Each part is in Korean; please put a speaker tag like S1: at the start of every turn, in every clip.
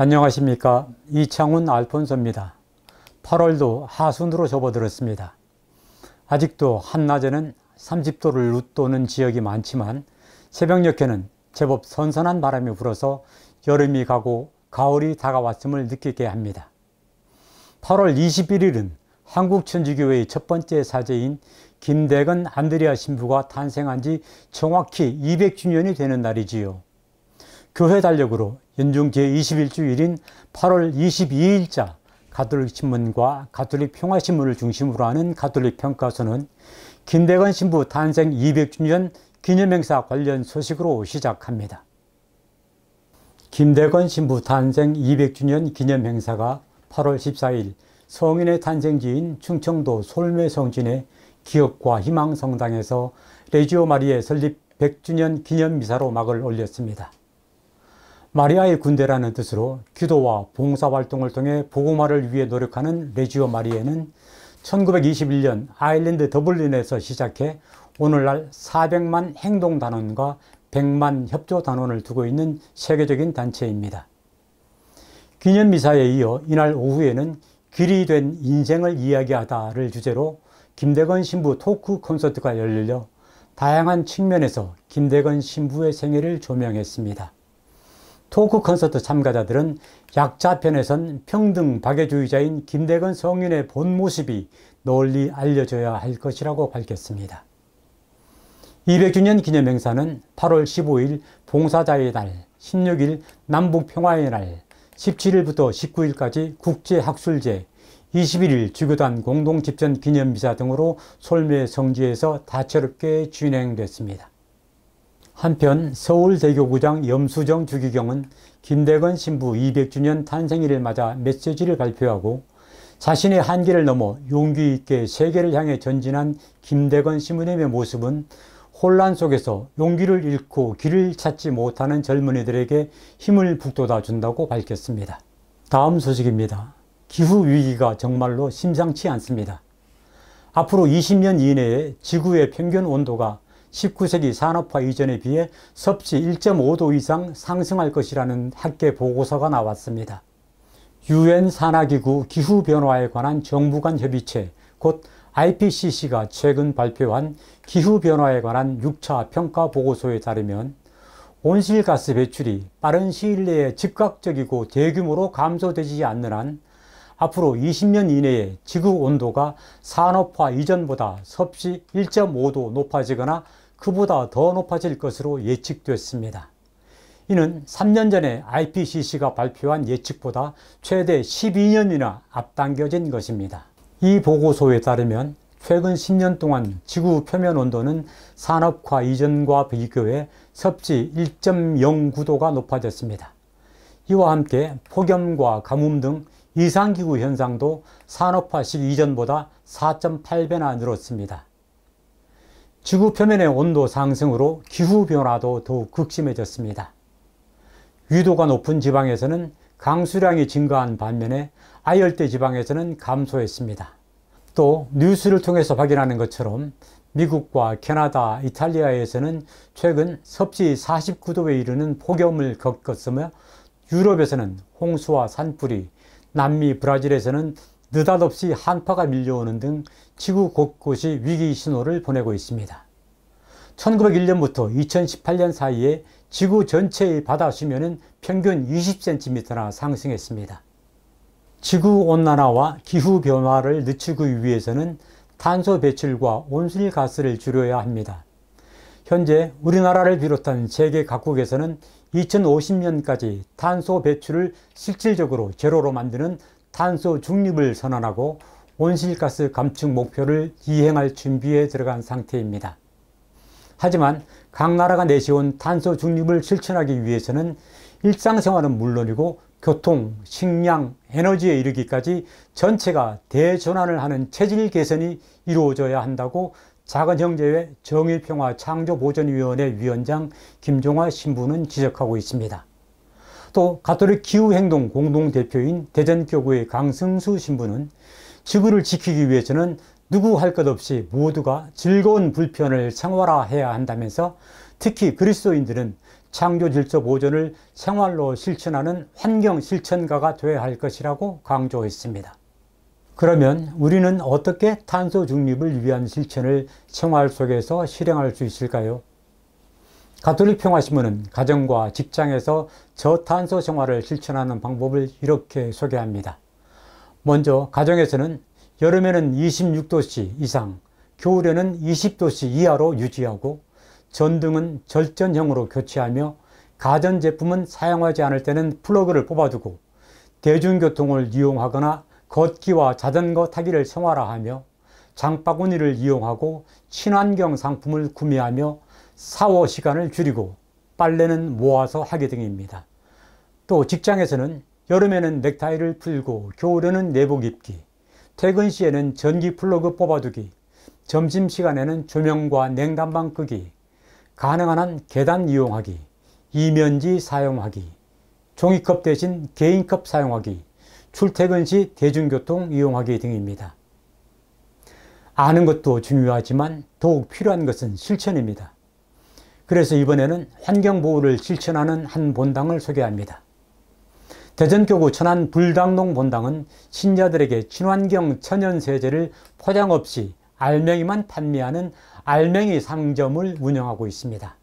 S1: 안녕하십니까. 이창훈 알폰소입니다. 8월도 하순으로 접어들었습니다. 아직도 한낮에는 30도를 웃도는 지역이 많지만 새벽녘에는 제법 선선한 바람이 불어서 여름이 가고 가을이 다가왔음을 느끼게 합니다. 8월 21일은 한국천주교회의 첫 번째 사제인 김대건 안드레아 신부가 탄생한 지 정확히 200주년이 되는 날이지요. 교회 달력으로 연중 제21주일인 8월 22일자 가톨릭 신문과 가톨릭 평화신문을 중심으로 하는 가톨릭 평가서는 김대건 신부 탄생 200주년 기념행사 관련 소식으로 시작합니다. 김대건 신부 탄생 200주년 기념행사가 8월 14일 성인의 탄생지인 충청도 솔매성진의 기억과 희망성당에서 레지오 마리아 설립 100주년 기념미사로 막을 올렸습니다. 마리아의 군대라는 뜻으로 기도와 봉사활동을 통해 복음화를 위해 노력하는 레지오 마리아는 1921년 아일랜드 더블린에서 시작해 오늘날 400만 행동단원과 100만 협조단원을 두고 있는 세계적인 단체입니다. 기념미사에 이어 이날 오후에는 길이 된 인생을 이야기하다를 주제로 김대건 신부 토크 콘서트가 열려 다양한 측면에서 김대건 신부의 생애를 조명했습니다. 토크 콘서트 참가자들은 약자편에선 평등 박애주의자인 김대건 성인의 본 모습이 널리 알려져야 할 것이라고 밝혔습니다. 200주년 기념행사는 8월 15일 봉사자의 날, 16일 남북평화의 날, 17일부터 19일까지 국제학술제, 21일 주교단 공동집전 기념미사 등으로 솔매성지에서 다채롭게 진행됐습니다. 한편 서울대교구장 염수정 주기경은 김대건 신부 200주년 탄생일을 맞아 메시지를 발표하고 자신의 한계를 넘어 용기 있게 세계를 향해 전진한 김대건 신부님의 모습은 혼란 속에서 용기를 잃고 길을 찾지 못하는 젊은이들에게 힘을 북돋아 준다고 밝혔습니다. 다음 소식입니다. 기후위기가 정말로 심상치 않습니다. 앞으로 20년 이내에 지구의 평균 온도가 19세기 산업화 이전에 비해 섭씨 1.5도 이상 상승할 것이라는 학계 보고서가 나왔습니다. UN 산하기구 기후변화에 관한 정부 간 협의체, 곧 IPCC가 최근 발표한 기후변화에 관한 6차 평가 보고서에 따르면 온실가스 배출이 빠른 시일 내에 즉각적이고 대규모로 감소되지 않는 한 앞으로 20년 이내에 지구 온도가 산업화 이전보다 섭씨 1.5도 높아지거나 그보다 더 높아질 것으로 예측됐습니다. 이는 3년 전에 IPCC가 발표한 예측보다 최대 12년이나 앞당겨진 것입니다. 이 보고서에 따르면 최근 10년 동안 지구 표면 온도는 산업화 이전과 비교해 섭씨 1.09도가 높아졌습니다. 이와 함께 폭염과 가뭄 등 이상기후 현상도 산업화 시기 이전보다 4.8배나 늘었습니다. 지구 표면의 온도 상승으로 기후변화도 더욱 극심해졌습니다. 위도가 높은 지방에서는 강수량이 증가한 반면에 아열대 지방에서는 감소했습니다. 또 뉴스를 통해서 확인하는 것처럼 미국과 캐나다, 이탈리아에서는 최근 섭씨 49도에 이르는 폭염을 겪었으며 유럽에서는 홍수와 산불이, 남미 브라질에서는 느닷없이 한파가 밀려오는 등 지구 곳곳이 위기 신호를 보내고 있습니다. 1901년부터 2018년 사이에 지구 전체의 바다 수면은 평균 20cm나 상승했습니다. 지구온난화와 기후변화를 늦추기 위해서는 탄소 배출과 온실가스를 줄여야 합니다. 현재 우리나라를 비롯한 세계 각국에서는 2050년까지 탄소 배출을 실질적으로 제로로 만드는 탄소 중립을 선언하고 온실가스 감축 목표를 이행할 준비에 들어간 상태입니다. 하지만 각 나라가 내세운 탄소 중립을 실천하기 위해서는 일상생활은 물론이고 교통, 식량, 에너지에 이르기까지 전체가 대전환을 하는 체질 개선이 이루어져야 한다고 작은형제회 정의평화창조보전위원회 위원장 김종화 신부는 지적하고 있습니다. 또 가톨릭 기후행동 공동대표인 대전교구의 강승수 신부는 지구를 지키기 위해서는 누구 할 것 없이 모두가 즐거운 불편을 생활화해야 한다면서 특히 그리스도인들은 창조 질서 보존을 생활로 실천하는 환경 실천가가 되어야 할 것이라고 강조했습니다. 그러면 우리는 어떻게 탄소 중립을 위한 실천을 생활 속에서 실행할 수 있을까요? 가톨릭 평화신문은 가정과 직장에서 저탄소 생활을 실천하는 방법을 이렇게 소개합니다. 먼저 가정에서는 여름에는 26도씨 이상, 겨울에는 20도씨 이하로 유지하고 전등은 절전형으로 교체하며 가전제품은 사용하지 않을 때는 플러그를 뽑아두고 대중교통을 이용하거나 걷기와 자전거 타기를 생활화하며 장바구니를 이용하고 친환경 상품을 구매하며 샤워 시간을 줄이고 빨래는 모아서 하기 등입니다. 또 직장에서는 여름에는 넥타이를 풀고 겨울에는 내복 입기, 퇴근 시에는 전기 플러그 뽑아두기, 점심시간에는 조명과 냉난방 끄기, 가능한 한 계단 이용하기, 이면지 사용하기, 종이컵 대신 개인컵 사용하기, 출퇴근 시 대중교통 이용하기 등입니다. 아는 것도 중요하지만 더욱 필요한 것은 실천입니다. 그래서 이번에는 환경보호를 실천하는 한 본당을 소개합니다. 대전교구 천안 불당동 본당은 신자들에게 친환경 천연세제를 포장 없이 알맹이만 판매하는 알맹이 상점을 운영하고 있습니다.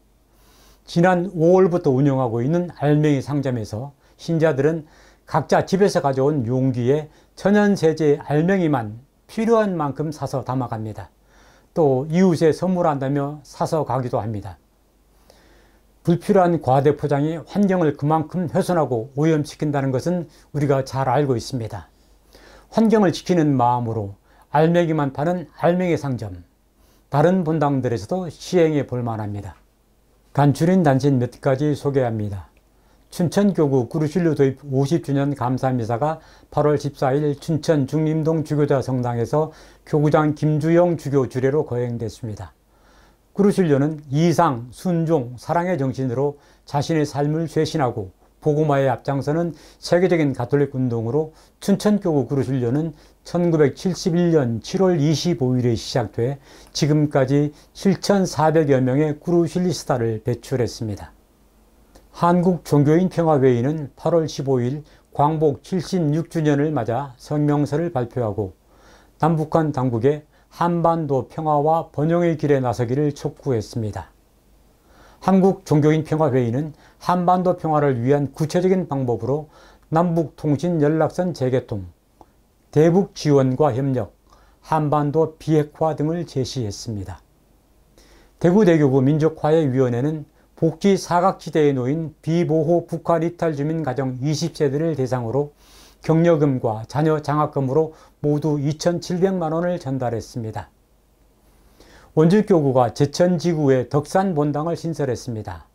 S1: 지난 5월부터 운영하고 있는 알맹이 상점에서 신자들은 각자 집에서 가져온 용기에 천연세제 알맹이만 필요한 만큼 사서 담아갑니다. 또 이웃에 선물한다며 사서 가기도 합니다. 불필요한 과대 포장이 환경을 그만큼 훼손하고 오염시킨다는 것은 우리가 잘 알고 있습니다. 환경을 지키는 마음으로 알맹이만 파는 알맹이 상점, 다른 본당들에서도 시행해 볼 만합니다. 간추린 단신 몇 가지 소개합니다. 춘천교구 구루실로 도입 50주년 감사미사가 8월 14일 춘천 중림동 주교자 성당에서 교구장 김주영 주교 주례로 거행됐습니다. 구루실료는 이상, 순종, 사랑의 정신으로 자신의 삶을 쇄신하고 복음화에 앞장서는 세계적인 가톨릭 운동으로 춘천교구 구루실료는 1971년 7월 25일에 시작돼 지금까지 7,400여 명의 구루실리스타를 배출했습니다. 한국종교인평화회의는 8월 15일 광복 76주년을 맞아 성명서를 발표하고 남북한 당국에 한반도 평화와 번영의 길에 나서기를 촉구했습니다. 한국종교인평화회의는 한반도 평화를 위한 구체적인 방법으로 남북통신연락선 재개통, 대북 지원과 협력, 한반도 비핵화 등을 제시했습니다. 대구대교구 민족화해위원회는 복지 사각지대에 놓인 비보호 북한 이탈 주민 가정 20세대를 대상으로 격려금과 자녀 장학금으로 모두 2,700만 원을 전달했습니다. 원주교구가 제천지구에 덕산 본당을 신설했습니다.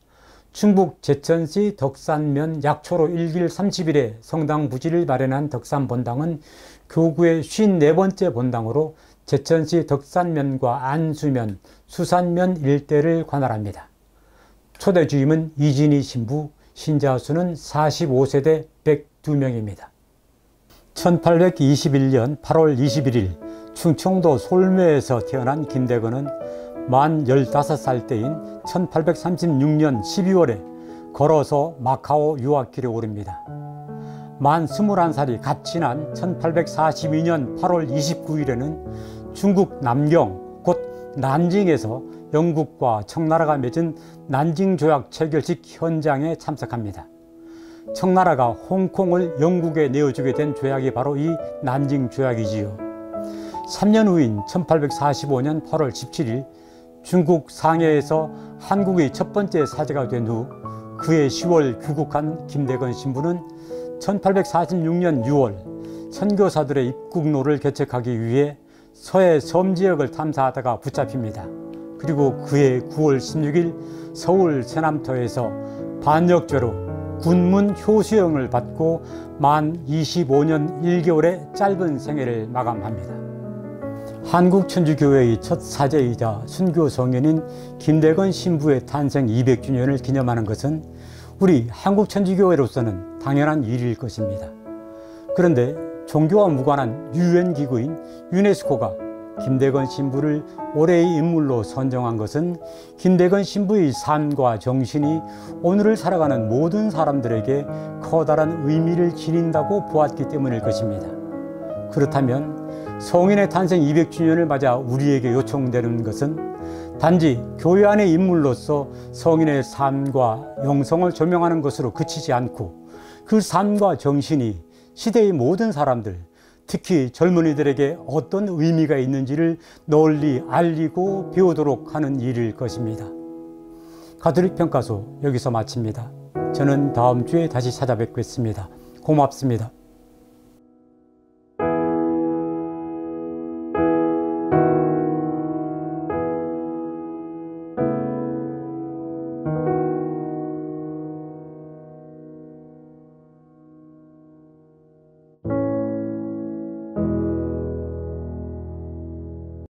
S1: 충북 제천시 덕산면 약초로 1길 30일에 성당 부지를 마련한 덕산 본당은 교구의 54번째 본당으로 제천시 덕산면과 안수면, 수산면 일대를 관할합니다. 초대 주임은 이진희 신부, 신자 수는 45세대 102명입니다. 1821년 8월 21일 충청도 솔매에서 태어난 김대건은 만 15살 때인 1836년 12월에 걸어서 마카오 유학길에 오릅니다. 만 21살이 갓 지난 1842년 8월 29일에는 중국 남경, 곧 난징에서 영국과 청나라가 맺은 난징조약 체결식 현장에 참석합니다. 청나라가 홍콩을 영국에 내어주게 된 조약이 바로 이 난징조약이지요. 3년 후인 1845년 8월 17일 중국 상해에서 한국의 첫 번째 사제가 된 후 그해 10월 귀국한 김대건 신부는 1846년 6월 선교사들의 입국로를 개척하기 위해 서해 섬지역을 탐사하다가 붙잡힙니다. 그리고 그해 9월 16일 서울 세남터에서 반역죄로 군문 효수형을 받고 만 25년 1개월의 짧은 생애를 마감합니다. 한국천주교회의 첫 사제이자 순교 성현인 김대건 신부의 탄생 200주년을 기념하는 것은 우리 한국천주교회로서는 당연한 일일 것입니다. 그런데 종교와 무관한 유엔 기구인 유네스코가 김대건 신부를 올해의 인물로 선정한 것은 김대건 신부의 삶과 정신이 오늘을 살아가는 모든 사람들에게 커다란 의미를 지닌다고 보았기 때문일 것입니다. 그렇다면 성인의 탄생 200주년을 맞아 우리에게 요청되는 것은 단지 교회 안의 인물로서 성인의 삶과 영성을 조명하는 것으로 그치지 않고 그 삶과 정신이 시대의 모든 사람들, 특히 젊은이들에게 어떤 의미가 있는지를 널리 알리고 배우도록 하는 일일 것입니다. 가톨릭 평가소 여기서 마칩니다. 저는 다음 주에 다시 찾아뵙겠습니다. 고맙습니다.